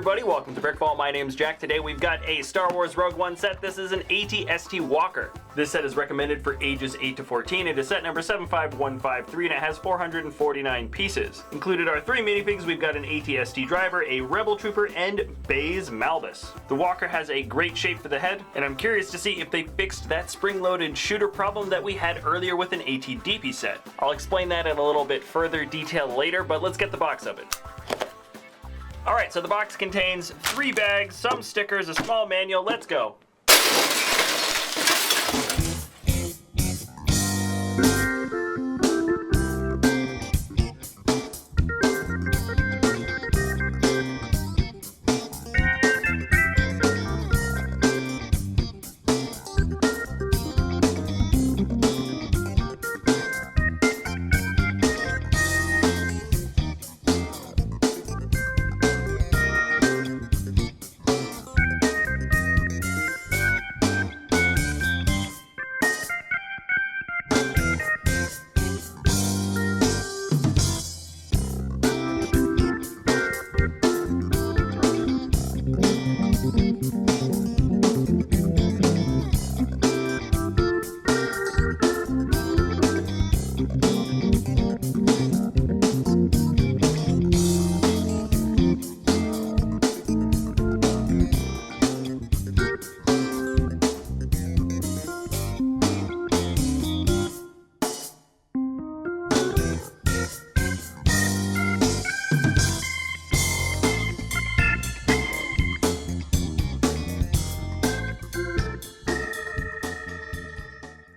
everybody, welcome to BrickVault. My name's Jack. Today we've got a Star Wars Rogue One set. This is an AT-ST Walker. This set is recommended for ages 8 to 14. It is set number 75153 and it has 449 pieces. Included are 3 minifigs. We've got an AT-ST driver, a Rebel Trooper, and Baze Malbus. The Walker has a great shape for the head, and I'm curious to see if they fixed that spring-loaded shooter problem that we had earlier with an AT-DP set. I'll explain that in a little bit further detail later, but let's get the box open. Alright, so the box contains 3 bags, some stickers, a small manual. Let's go.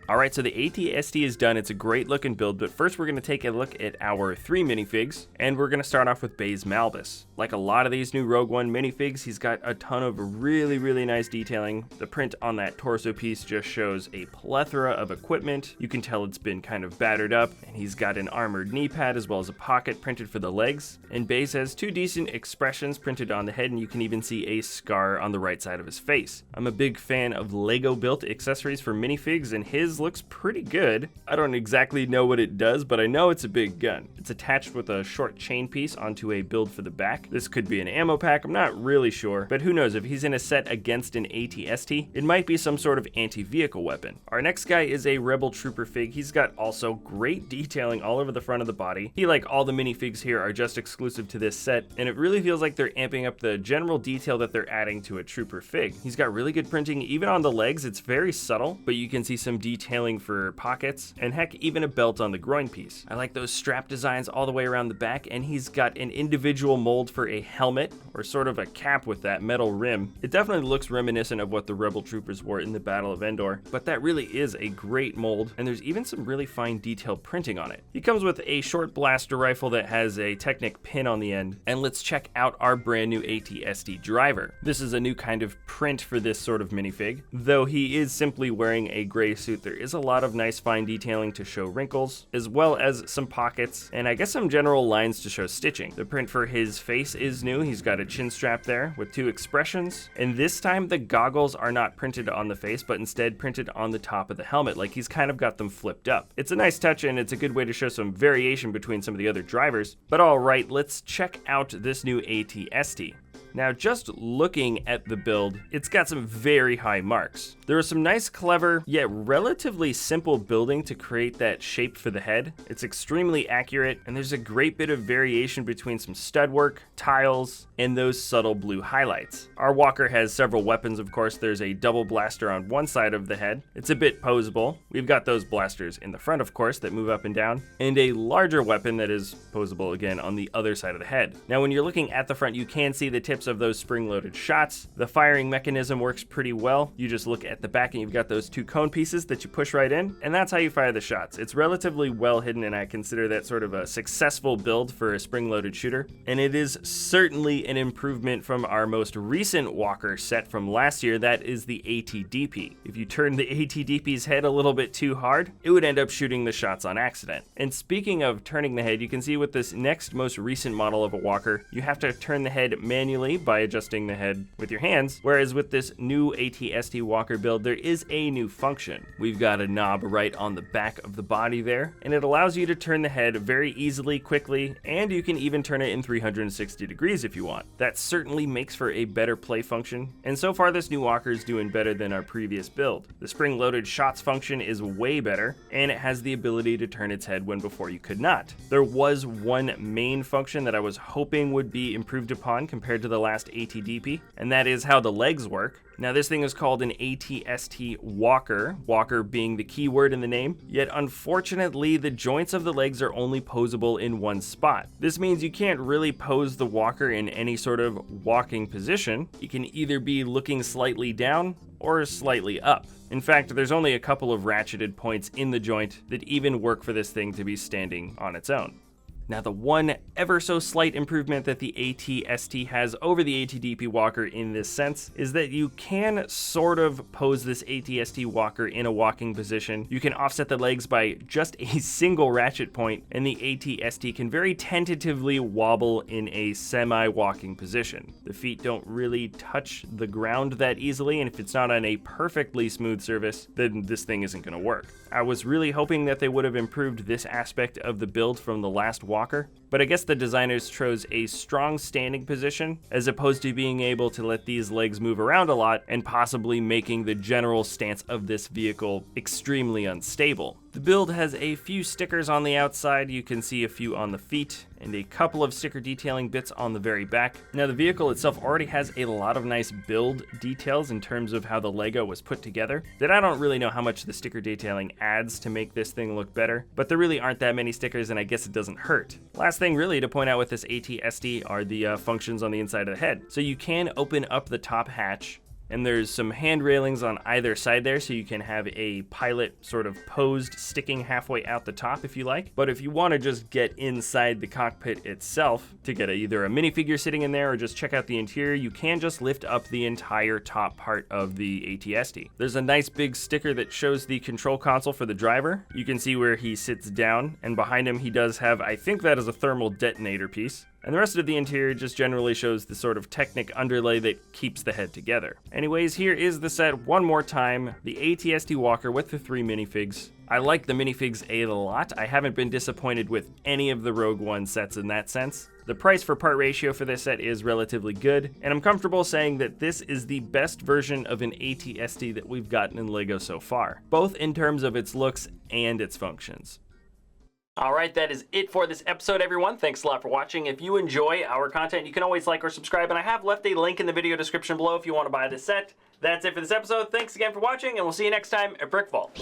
Alright, so the AT-ST is done. It's a great looking build, but first we're going to take a look at our 3 minifigs, and we're going to start off with Baze Malbus. Like a lot of these new Rogue One minifigs, he's got a ton of really nice detailing. The print on that torso piece just shows a plethora of equipment. You can tell it's been kind of battered up, and he's got an armored knee pad as well as a pocket printed for the legs. And Baze has 2 decent expressions printed on the head, and you can even see a scar on the right side of his face. I'm a big fan of Lego built accessories for minifigs, and his looks pretty good. I don't exactly know what it does, but I know it's a big gun. It's attached with a short chain piece onto a build for the back. This could be an ammo pack, I'm not really sure, but who knows, if he's in a set against an AT-ST, it might be some sort of anti-vehicle weapon. Our next guy is a Rebel Trooper fig. He's got also great detailing all over the front of the body. He, like all the minifigs here, are just exclusive to this set, and it really feels like they're amping up the general detail that they're adding to a Trooper fig. He's got really good printing, even on the legs. It's very subtle, but you can see some detailing for pockets, and heck, even a belt on the groin piece. I like those strap designs all the way around the back, and he's got an individual mold for a helmet, or sort of a cap with that metal rim. It definitely looks reminiscent of what the Rebel Troopers wore in the Battle of Endor, but that really is a great mold, and there's even some really fine detailed printing on it. He comes with a short blaster rifle that has a Technic pin on the end, and let's check out our brand new AT-ST driver. This is a new kind of print for this sort of minifig. Though he is simply wearing a gray suit, there is a lot of nice fine detailing to show wrinkles, as well as some pockets, and I guess some general lines to show stitching. The print for his face is new. He's got a chin strap there with 2 expressions, and this time the goggles are not printed on the face, but instead printed on the top of the helmet, like he's kind of got them flipped up. It's a nice touch, and it's a good way to show some variation between some of the other drivers. But alright, let's check out this new AT-ST. Now, just looking at the build, it's got some very high marks. There are some nice, clever, yet relatively simple building to create that shape for the head. It's extremely accurate, and there's a great bit of variation between some stud work, tiles, and those subtle blue highlights. Our Walker has several weapons, of course. There's a double blaster on one side of the head. It's a bit posable. We've got those blasters in the front, of course, that move up and down, and a larger weapon that is posable again on the other side of the head. Now, when you're looking at the front, you can see the tips of those spring-loaded shots. The firing mechanism works pretty well. You just look at the back and you've got those 2 cone pieces that you push right in, and that's how you fire the shots. It's relatively well hidden, and I consider that sort of a successful build for a spring-loaded shooter, and it is certainly an improvement from our most recent Walker set from last year. That is the AT-DP. If you turn the AT-DP's head a little bit too hard, it would end up shooting the shots on accident. And speaking of turning the head, you can see with this next most recent model of a Walker, you have to turn the head manually manually by adjusting the head with your hands, whereas with this new AT-ST walker build, there is a new function. We've got a knob right on the back of the body there, and it allows you to turn the head very easily, quickly, and you can even turn it in 360 degrees if you want. That certainly makes for a better play function, and so far this new walker is doing better than our previous build. The spring-loaded shots function is way better, and it has the ability to turn its head when before you could not. There was one main function that I was hoping would be improved upon compared to the last AT-DP, and that is how the legs work. Now this thing is called an AT-ST walker, walker being the key word in the name, yet unfortunately the joints of the legs are only posable in one spot. This means you can't really pose the walker in any sort of walking position. You can either be looking slightly down or slightly up. In fact, there's only a couple of ratcheted points in the joint that even work for this thing to be standing on its own. Now the one ever so slight improvement that the AT-ST has over the AT-DP walker in this sense is that you can sort of pose this AT-ST walker in a walking position. You can offset the legs by just a single ratchet point, and the AT-ST can very tentatively wobble in a semi-walking position. The feet don't really touch the ground that easily, and if it's not on a perfectly smooth surface, then this thing isn't going to work. I was really hoping that they would have improved this aspect of the build from the last walker, but I guess the designers chose a strong standing position as opposed to being able to let these legs move around a lot and possibly making the general stance of this vehicle extremely unstable. The build has a few stickers on the outside, you can see a few on the feet, and a couple of sticker detailing bits on the very back. Now the vehicle itself already has a lot of nice build details in terms of how the Lego was put together, that I don't really know how much the sticker detailing adds to make this thing look better, but there really aren't that many stickers and I guess it doesn't hurt. Last thing really to point out with this AT-ST are the functions on the inside of the head. So you can open up the top hatch, and there's some hand railings on either side there, so you can have a pilot sort of posed sticking halfway out the top if you like. But if you want to just get inside the cockpit itself to get either a minifigure sitting in there or just check out the interior, you can just lift up the entire top part of the AT-ST. There's a nice big sticker that shows the control console for the driver. You can see where he sits down, and behind him he does have, I think that is a thermal detonator piece. And the rest of the interior just generally shows the sort of Technic underlay that keeps the head together. Anyways, here is the set one more time, the AT-ST walker with the 3 minifigs. I like the minifigs a lot. I haven't been disappointed with any of the Rogue One sets in that sense. The price for part ratio for this set is relatively good, and I'm comfortable saying that this is the best version of an AT-ST that we've gotten in LEGO so far, both in terms of its looks and its functions. Alright, that is it for this episode, everyone. Thanks a lot for watching. If you enjoy our content, you can always like or subscribe, and I have left a link in the video description below if you want to buy this set. That's it for this episode. Thanks again for watching, and we'll see you next time at BrickVault.